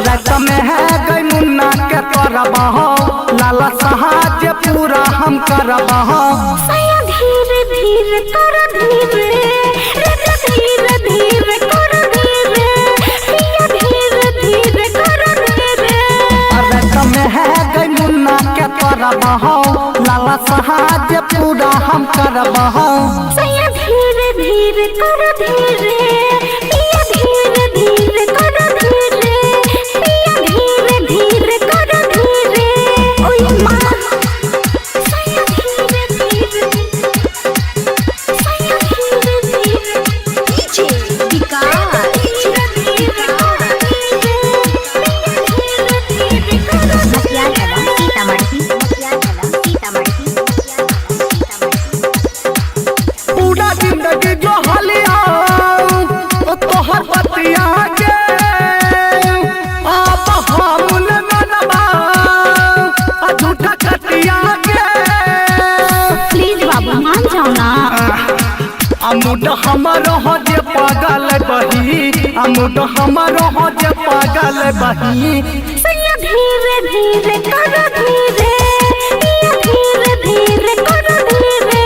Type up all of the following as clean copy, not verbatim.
रत में है गई मुन्ना के करबा हो लाला सहाज पूरा हम करबा हो धीरे धीरे कर धीरे धीरे धीरे कर धीरे धीरे धीरे कर धीरे रत में है गई मुन्ना के करबा हो लाला सहाज पूरा हम करबा हो धीरे धीरे कर धीरे धीरे धीरे कर धीरे धीरे धीरे कर धीरे ओए मां पूरा जिंदगी जो हलिया तोहर बतिया के आप हम मनबा झूठा कटिया के प्लीज बाबू मान जाओ ना अमुड हमर हो जे पागल बही अमुड हमर हो जे पागल बही धीरे धीरे कर धीरे धीरे धीरे कर धीरे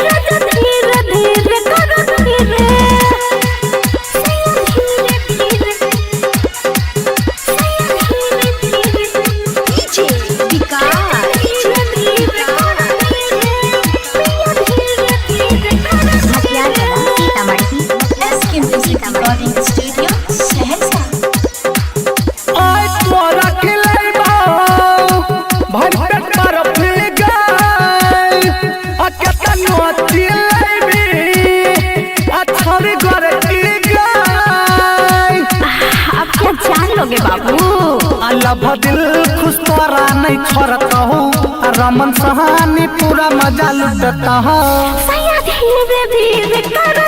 राजा धीरे धीरे कर धीरे बाबू अल्लाह दिल खुश तोरा नहीं छोड़ता हूँ रमन सहानी पूरा मजा लुटता हूँ धीरे धीरे कर